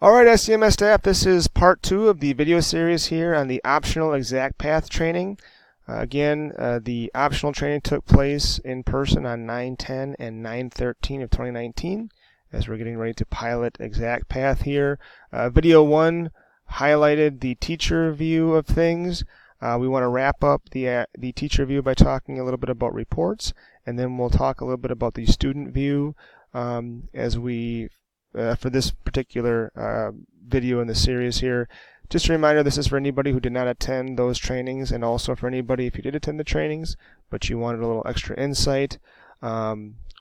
Alright, SCMS staff, this is part 2 of the video series here on the optional ExactPath training. The optional training took place in person on 9/10 and 9/13 of 2019 as we're getting ready to pilot ExactPath here. Video 1 highlighted the teacher view of things. We want to wrap up the teacher view by talking a little bit about reports, and then we'll talk a little bit about the student view as we for this particular video in the series here. Just a reminder, this is for anybody who did not attend those trainings, and also for anybody if you did attend the trainings but you wanted a little extra insight,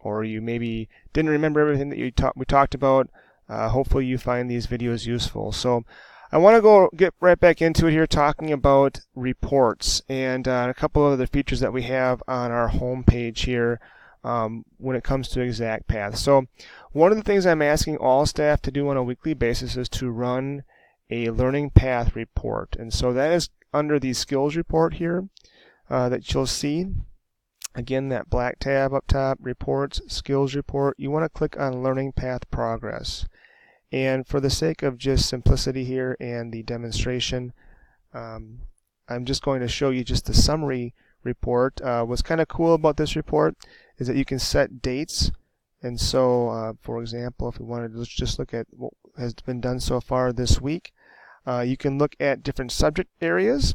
or you maybe didn't remember everything that we talked about. Hopefully you find these videos useful. So I want to get right back into it here, talking about reports and a couple of other features that we have on our home page here when it comes to ExactPath. So one of the things I'm asking all staff to do on a weekly basis is to run a learning path report, and so that is under the skills report here that you'll see. Again, that black tab up top, reports, skills report. You want to click on learning path progress, and for the sake of just simplicity here and the demonstration, I'm just going to show you just the summary report. What's kind of cool about this report is that you can set dates, and so for example, if we wanted to just look at what has been done so far this week, you can look at different subject areas.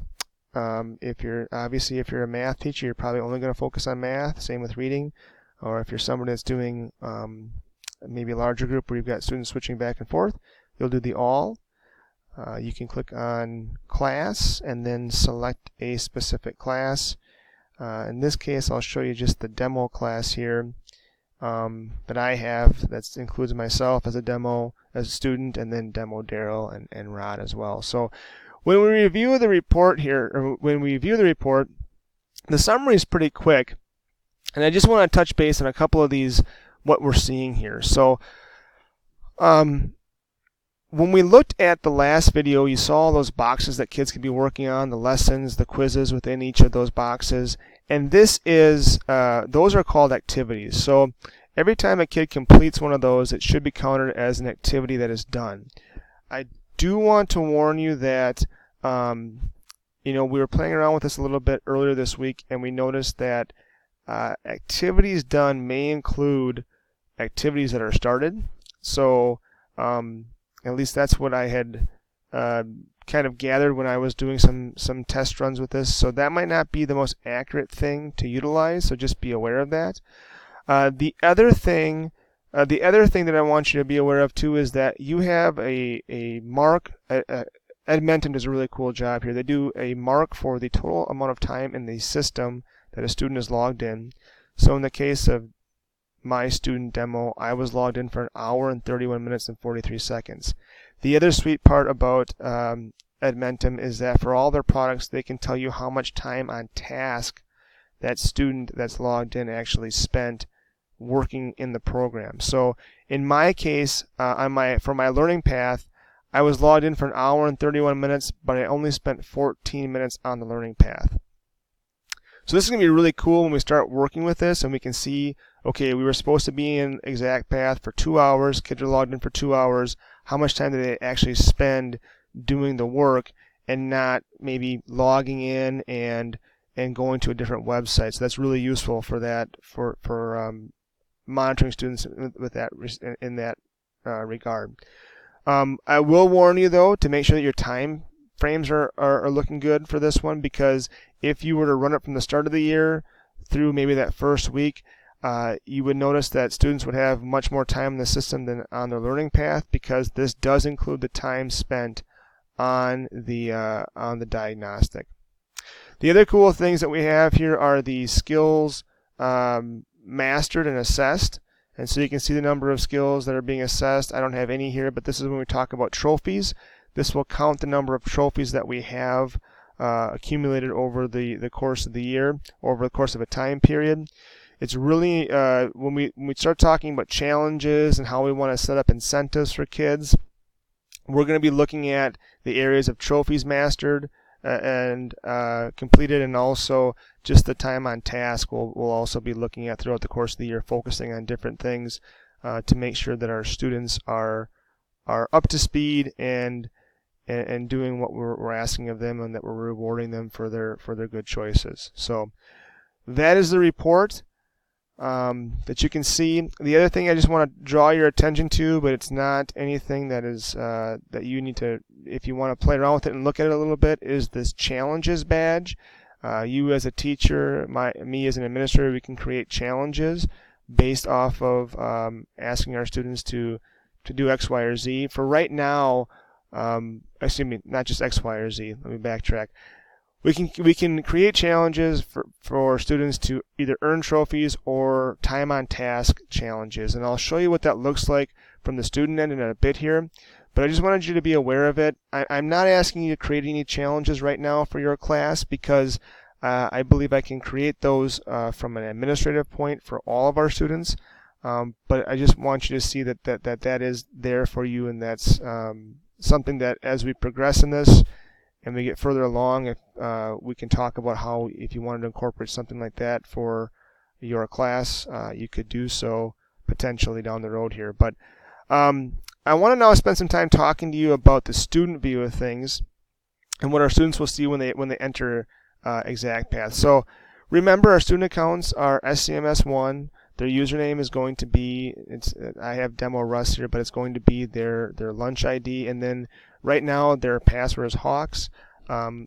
If you're a math teacher, you're probably only going to focus on math. Same with reading. Or if you're somebody that's doing maybe a larger group where you've got students switching back and forth, you'll do the all. You can click on class and then select a specific class. In this case, I'll show you just the demo class here that I have. That includes myself as a demo, as a student, and then demo Daryl and Rod as well. So when we review the report here, or when we view the report, the summary is pretty quick, and I just want to touch base on a couple of these, what we're seeing here. So when we looked at the last video, you saw those boxes that kids could be working on, the lessons, the quizzes within each of those boxes, and this is those are called activities. So every time a kid completes one of those, it should be counted as an activity that is done. I do want to warn you that we were playing around with this a little bit earlier this week, and we noticed that activities done may include activities that are started. So at least that's what I had kind of gathered when I was doing some test runs with this. So that might not be the most accurate thing to utilize, so just be aware of that. The other thing that I want you to be aware of too is that you have a mark. Edmentum does a really cool job here. They do a mark for the total amount of time in the system that a student is logged in. So in the case of my student demo, I was logged in for 1 hour and 31 minutes and 43 seconds. The other sweet part about Edmentum is that for all their products, they can tell you how much time on task that student that's logged in actually spent working in the program. So in my case, for my learning path, I was logged in for 1 hour and 31 minutes, but I only spent 14 minutes on the learning path. So this is going to be really cool when we start working with this, and we can see, okay, we were supposed to be in ExactPath for 2 hours, kids are logged in for 2 hours, how much time did they actually spend doing the work and not maybe logging in and going to a different website. So that's really useful for that, for monitoring students with that in that regard. I will warn you though to make sure that your time frames are looking good for this one, because if you were to run it from the start of the year through maybe that first week, you would notice that students would have much more time in the system than on their learning path, because this does include the time spent on the diagnostic. The other cool things that we have here are the skills mastered and assessed. And so you can see the number of skills that are being assessed. I don't have any here, but this is when we talk about trophies. This will count the number of trophies that we have accumulated over the course of the year, over the course of a time period. It's really, when we start talking about challenges and how we want to set up incentives for kids, we're going to be looking at the areas of trophies mastered and completed, and also just the time on task we'll also be looking at throughout the course of the year, focusing on different things to make sure that our students are are up to speed and doing what we're asking of them, and that we're rewarding them for their good choices. So that is the report that you can see. The other thing I just want to draw your attention to, but it's not anything that is that you need to, if you want to play around with it and look at it a little bit, is this challenges badge. You as a teacher, me as an administrator, we can create challenges based off of asking our students to do X, Y, or Z. For right now, excuse me, not just X, Y, or Z. Let me backtrack. We can create challenges for students to either earn trophies or time on task challenges, and I'll show you what that looks like from the student end in a bit here. But I just wanted you to be aware of it. I'm not asking you to create any challenges right now for your class, because I believe I can create those from an administrative point for all of our students. But I just want you to see that is there for you, and that's something that as we progress in this and we get further along, if we can talk about how, if you wanted to incorporate something like that for your class, you could do so potentially down the road here. But I want to now spend some time talking to you about the student view of things and what our students will see when they enter ExactPath. So remember, our student accounts are SCMS1. Their username is going to be, I have demo Russ here, but it's going to be their lunch ID, and then right now their password is Hawks.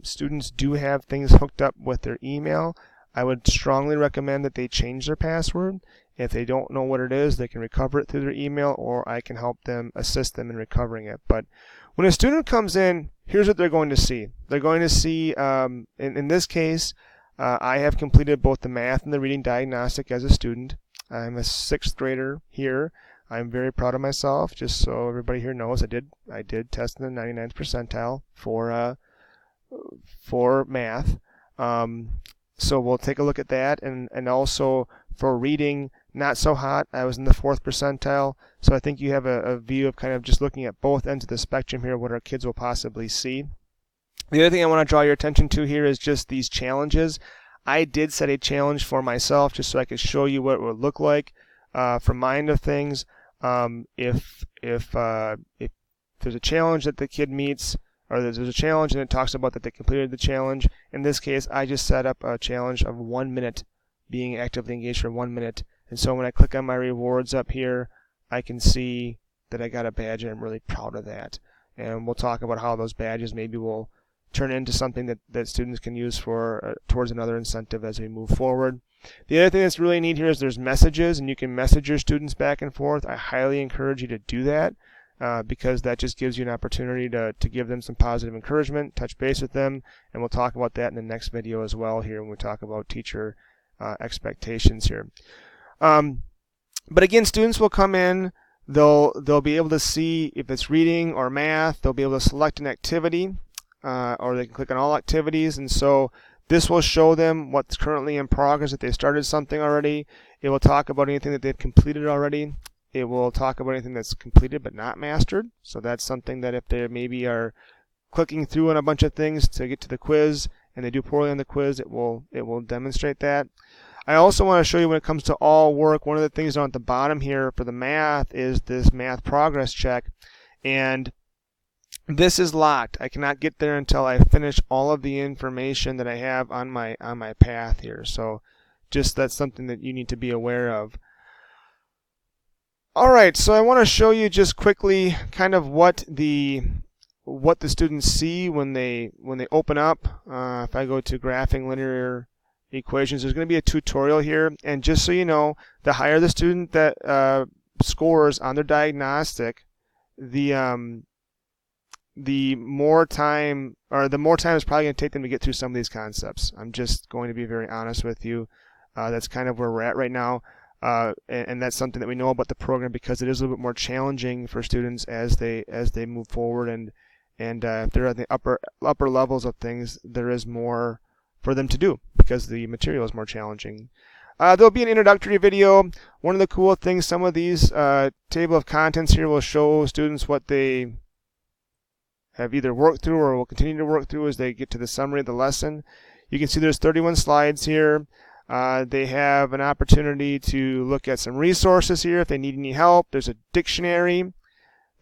Students do have things hooked up with their email. I would strongly recommend that they change their password. If they don't know what it is, they can recover it through their email, or I can help them, assist them in recovering it. But when a student comes in, here's what they're going to see. They're going to see, in this case, I have completed both the math and the reading diagnostic as a student. I'm a 6th grader here. I'm very proud of myself, just so everybody here knows. I did test in the 99th percentile for math. So we'll take a look at that, and also for reading, not so hot. I was in the 4th percentile, so I think you have a view of kind of just looking at both ends of the spectrum here, what our kids will possibly see. The other thing I want to draw your attention to here is just these challenges. I did set a challenge for myself just so I could show you what it would look like from my end of things. If there's a challenge that the kid meets, or there's a challenge and it talks about that they completed the challenge. In this case, I just set up a challenge of 1 minute, being actively engaged for 1 minute. And so when I click on my rewards up here, I can see that I got a badge, and I'm really proud of that. And we'll talk about how those badges maybe will turn into something that students can use for towards another incentive as we move forward. The other thing that's really neat here is there's messages, and you can message your students back and forth. I highly encourage you to do that. Because that just gives you an opportunity to give them some positive encouragement, touch base with them, and we'll talk about that in the next video as well here when we talk about teacher expectations here. But again, students will come in, they'll be able to see if it's reading or math, they'll be able to select an activity, or they can click on all activities, and so this will show them what's currently in progress, if they started something already. It will talk about anything that they've completed already. It will talk about anything that's completed but not mastered. So that's something that if they maybe are clicking through on a bunch of things to get to the quiz and they do poorly on the quiz, it will demonstrate that. I also want to show you when it comes to all work, one of the things down at the bottom here for the math is this math progress check. And this is locked. I cannot get there until I finish all of the information that I have on my path here. So just that's something that you need to be aware of. Alright, so I want to show you just quickly kind of what the students see when they open up. If I go to graphing linear equations, there's going to be a tutorial here, and just so you know, the higher the student that scores on their diagnostic, the more time it's probably going to take them to get through some of these concepts. I'm just going to be very honest with you. That's kind of where we're at right now. And that's something that we know about the program, because it is a little bit more challenging for students as they move forward, and if they're at the upper levels of things, there is more for them to do because the material is more challenging. There'll be an introductory video. One of the cool things, some of these table of contents here will show students what they have either worked through or will continue to work through as they get to the summary of the lesson. You can see there's 31 slides here. They have an opportunity to look at some resources here if they need any help. There's a dictionary.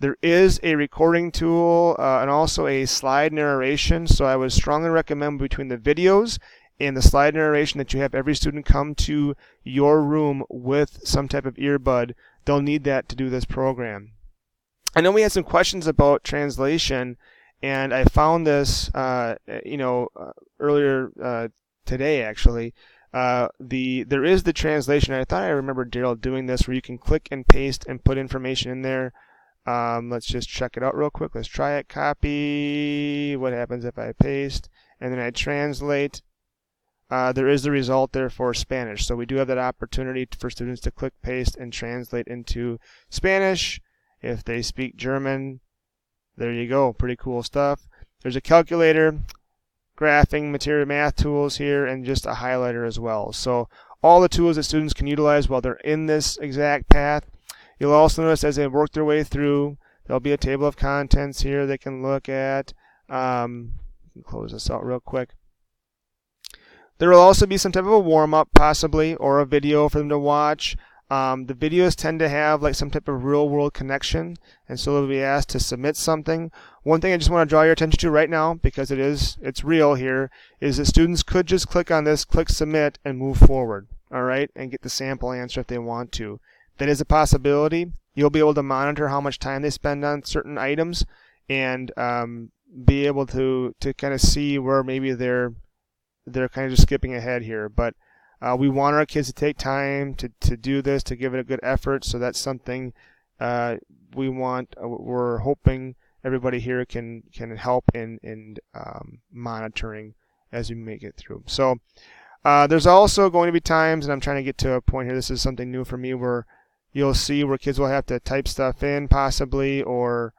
There is a recording tool and also a slide narration, so I would strongly recommend between the videos and the slide narration that you have every student come to your room with some type of earbud. They'll need that to do this program. I know we had some questions about translation, and I found this earlier today actually. There is the translation. I thought I remember Daryl doing this where you can click and paste and put information in there. Let's just check it out real quick. Let's try it. Copy. What happens if I paste and then I translate? There is the result there for Spanish. So we do have that opportunity for students to click, paste, and translate into Spanish. If they speak German, there you go. Pretty cool stuff. There's a calculator, graphing, material math tools here, and just a highlighter as well. So all the tools that students can utilize while they're in this exact path. You'll also notice as they work their way through, there'll be a table of contents here they can look at. Close this out real quick. There will also be some type of a warm-up possibly, or a video for them to watch. The videos tend to have like some type of real-world connection, and so they'll be asked to submit something. One thing I just want to draw your attention to right now, because it's real here, is that students could just click on this, click submit, and move forward, all right, and get the sample answer if they want to. That is a possibility. You'll be able to monitor how much time they spend on certain items, and be able to kind of see where maybe they're kind of just skipping ahead here. But we want our kids to take time to do this, to give it a good effort. So that's something we're hoping everybody here can help in monitoring as we make it through. So there's also going to be times, and I'm trying to get to a point here, this is something new for me, where you'll see where kids will have to type stuff in possibly, or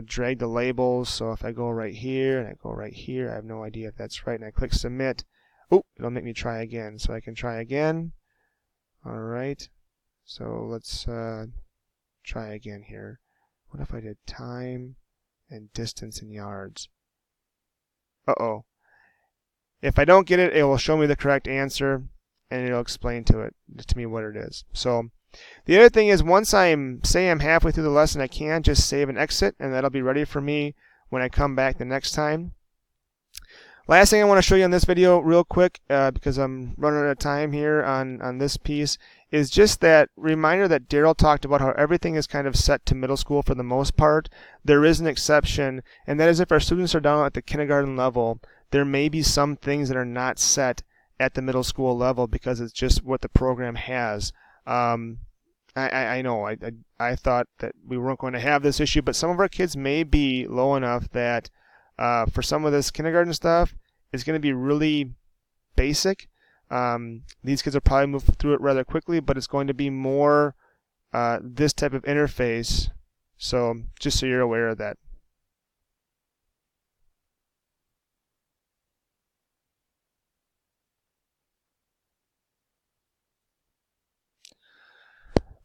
drag the labels. So if I go right here and I go right here, I have no idea if that's right, and I click submit, oh, it'll make me try again. So I can try again. All right, so let's try again here. What if I did time and distance in yards? Uh-oh. If I don't get it, it will show me the correct answer, and it'll explain to me what it is. So the other thing is, once I'm halfway through the lesson, I can just save and exit, and that'll be ready for me when I come back the next time. Last thing I want to show you on this video real quick, because I'm running out of time here on this piece, is just that reminder that Daryl talked about how everything is kind of set to middle school for the most part. There is an exception, and that is if our students are down at the kindergarten level, there may be some things that are not set at the middle school level because it's just what the program has. I know I thought that we weren't going to have this issue, but some of our kids may be low enough that for some of this kindergarten stuff, it's going to be really basic. These kids will probably move through it rather quickly, but it's going to be more this type of interface. So just so you're aware of that.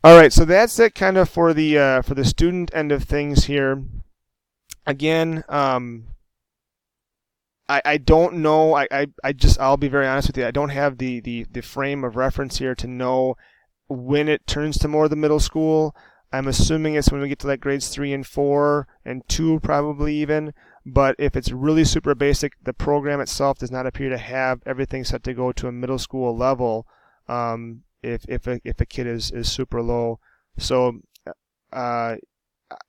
All right, so that's it kind of for the student end of things here. Again, I don't know. I'll be very honest with you. I don't have the frame of reference here to know when it turns to more of the middle school. I'm assuming it's when we get to like grades 3 and 4 and 2 probably even. But if it's really super basic, the program itself does not appear to have everything set to go to a middle school level. If a kid is super low. So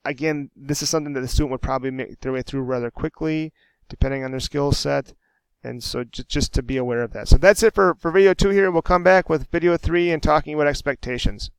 again, this is something that the student would probably make their way through rather quickly, depending on their skill set. And so just to be aware of that. So that's it for video 2 here. We'll come back with video 3 and talking about expectations.